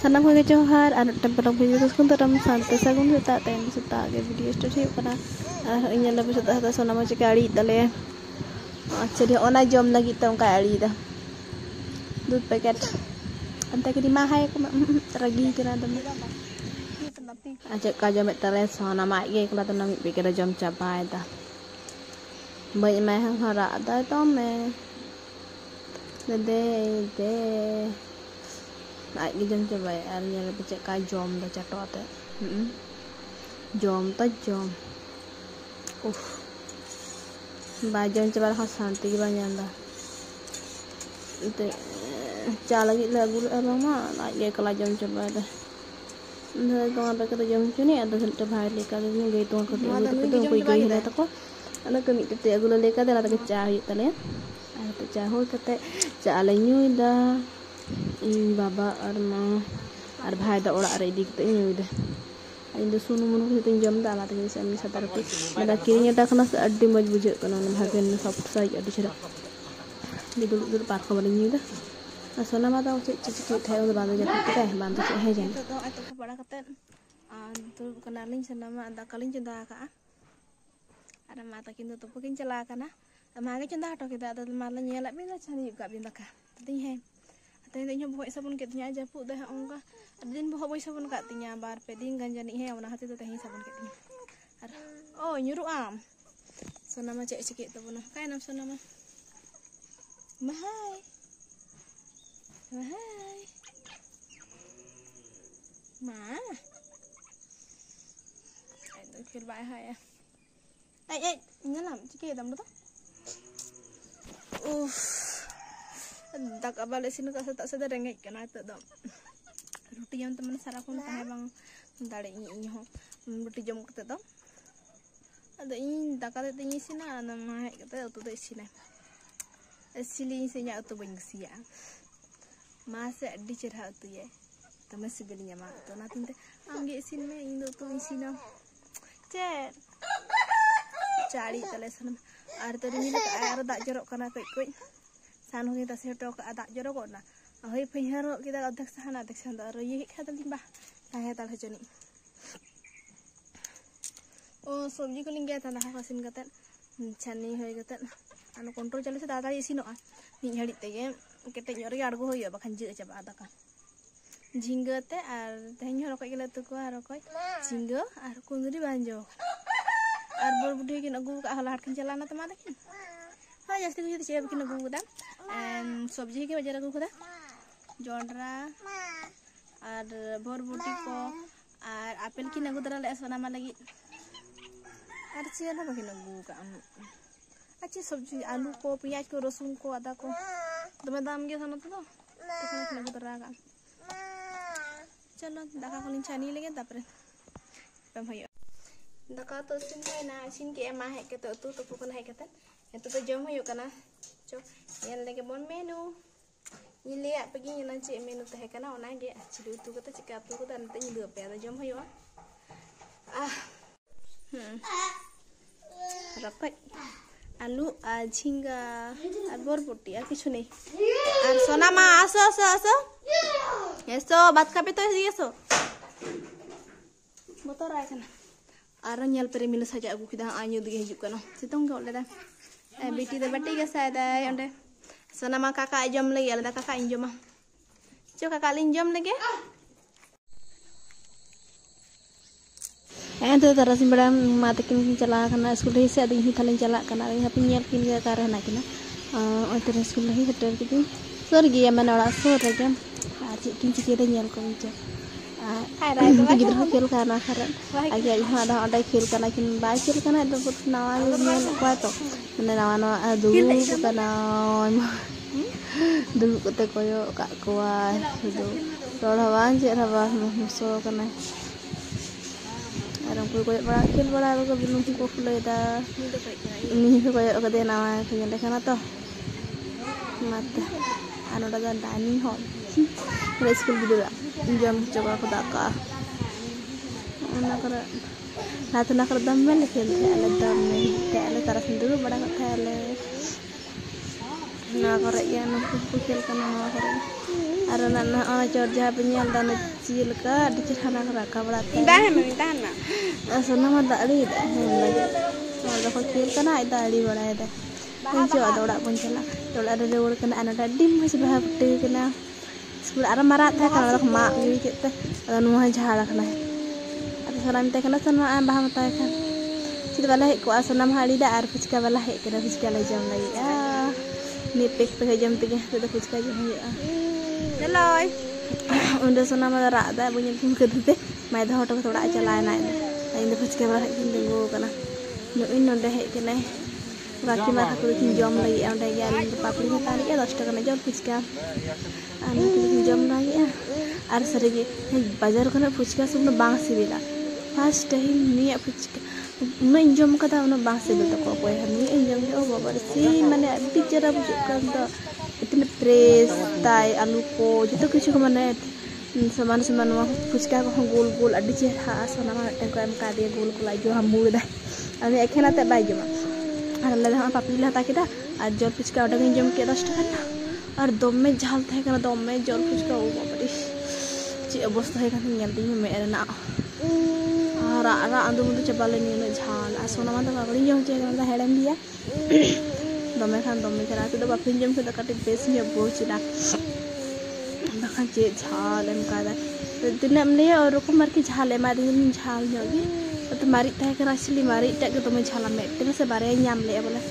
Sanam ko johar anu tempelong video terus kun teram santai sagun suta ten suta ke video story kana inya lebih suta ta sona ma cekali dale jadi ona jom lagi tong kali dah dud paket ante ke di mahai ko ragi kena dam ajak ka jom tele sona ma ge kala tan mi ke jom capai ta bai mai hang hara da to me de Nak jom coba ya, arnya lebih cek ka jom dah catot ya. Jom ta jom. Bajom coba khas santi banyak dah. Itu cah lagi lagu abang mah, nak ye kalau jom coba dah. Dah tuan apa kata jom cuni ada sentuh bahaya leka ni gay tuan kerja itu koi gay hilang tak ko. Anak kami kita aku leka dah nak cah itu le. Ada cah hol kata cah lainnya dah. Baba arma ar bhai da ora re dik te nyu de inde sunu munu ko tin jam da la te se mi sadar ko da kirinya da kana addi moj buje kana bhagen sab sai addi chira ni dul par ko bani nyu da asona ma da che che thai da banda ja ta banda che he jan to ai to bada katen tu kana ling sana ma da kalin chunda ka ada mata kintu to pukin cela kana ma ga chunda to kita da ma la nyela bi la chani ka bin da ka tin he Tadi nyoba buat sabun ketnya aja pun dah angka. Adin buat sabun katnya bar peding ganjani he, awak hati tu teh sabun ketnya. Oh nyuruh am. So nama cek sikit tu pun. Kaya nama so nama. Mahai. Mahai. Mah. Itu kira baik hai ya. Nyalam sikit tam tu. Tak abal sini tak sadar rengek kena itu dom. Roti yang teman sarakun tahe bang dale ini ho. Roti jom kete dom. Ada ini tak ada ini sini ada mah kete itu tu sini. Sili sini itu banyak sia. Masa di cerah itu ya. Teman sebelnya mah tu nanti te angge sini ini tu sini. Cer. Cari telesan. Ada ni ada tak jorok kena koi. San ho kita seto ka adak joro ko na hoi phiharo kita adak sahana adak sanda ro ye khata limba tahe tal hajoni sabji ko linge ta na hasin gaten chani hoi gaten anu control chalu se dada isino a ni hadi tege kete nyori adgo hoyo bakhan je chaba adaka jingate ar tehny horo ko gele tu ko ar ko jingo ar kundri banjo ar bor budhe kin agu ka halat kin chalana tama dekin ha jasti ko jodi chebe kin agu da सब्जी के बाजार को खुदा जोंडरा और बरबटी को और apple की नगु दरा ले सोना मा लगी और चेन हो बकिन नगु का अच्छे सब्जी आलू को प्याज को रसुन को आदा को दमे दाम के सनो तो नगु दरा का चलो दाका को छानी लेगे तापरे पम होयो दाका तो सिन ना सिन के मा है के तो को है के itu tu jom hoyo kana cok yang lagi bon menu ini lihat pergi yang nanti menu teh kana ona ge cidu tu kata cekap tu kata nanti nyuruh apa ya jom hoyo rapat alu jingga borboti kichu nei ar sona ma aso eso bat kape to eso motor ay kana ar nyal pere milu saja agu kita anyu dige hijuk kana sitong ga oleh dah बेटी तो बटी के शायद है उन्हें सोना माँ काका जम लगे अलग काका इंजमा जो काका इंजम लगे तो तरह से बड़ा माता किन चला करना स्कूल ही से अभी ही थाले चला करना अभी हापी नियल किन के कार रहना किना और तरह स्कूल ही हटर किन सोर गया मैंने और सोर रहे आज किन चिके दे नियल को मुझे गिद्र हो खेल करना खरन आगे यहाँ ada ada खेल करना किन बाय खेल करना itu buat nawa niel kuat to mana nawa dulu kana dulu kete koyo kak kuat itu rohawan je rawa muso kana orang koyo bara खेल bara ko binung ko fulai da ini koyo kade nawa kene kana to mata anu da dining hall school gitu lah jam coba aku daka nak dam में खेल खेले दम में खेले तरह से दulu बड़ा खेले ना करे या नु खेल करना ना करे Ara na Georgia penyal dan cil ka di cerhana raka berat. Minta na. Asana mah tak ada dah. Ada kecil kan ada di bawah ada. Kunci ada orang kunci lah. Kalau ada orang kena anak tadi masih bahaya kena. Sekolah ara marat teh kalau ada mak gitu kita. Ada nuah jahat kena. Ada salam teh kena sana bahaya teh kan. Kita balik ku asana mah ada ar pucka balik kena pucka lagi jam lagi. Nipik tengah jam 3 sudah pucka jam ya. Hello. Udah sana mah rada bunyi tunggu deh. Mai dah hotel thoda chala na. Ini pucka balik tunggu kena. Ini udah kena. Raki mah aku jam lagi udah jalan ke papri tadi ya 10 টাকা jam pucka. Anu jam lagi ya. Ar sering bazar kana pucka semua bang sibila. First time ni pucka. Main jam kata udah bang sibila tak apa ya. Ni jam dia oh babar sih mana bicara pucka tu. Itu press, tai, alu ko, itu কিছু mana saman wah pucka ko gol gol adi cerha asana ma teko MK dia gol gol aja hamu dah. Ani ekhena te bai jama. Ar Allah papi lah ta kita ar jol pucka oda jam ke 10 টাকা na. Ar domme jhal thai kana domme jol pucka o babari. Ci অবস্থা hai kana ngel ting me na. Ara andu mundu cebale ni no jhal asona ma ta babari jom che kana helam dia. Domme kena tu dah bapin jam sudah katik base ni abu cina. Bahkan je jhal em kada. Tu nak melihat orang kumar ki jhal em ada ni jhal ni lagi. Tu mari teh kena asli mari tak ketemu jhal amet. Tapi sebara nyam le boleh.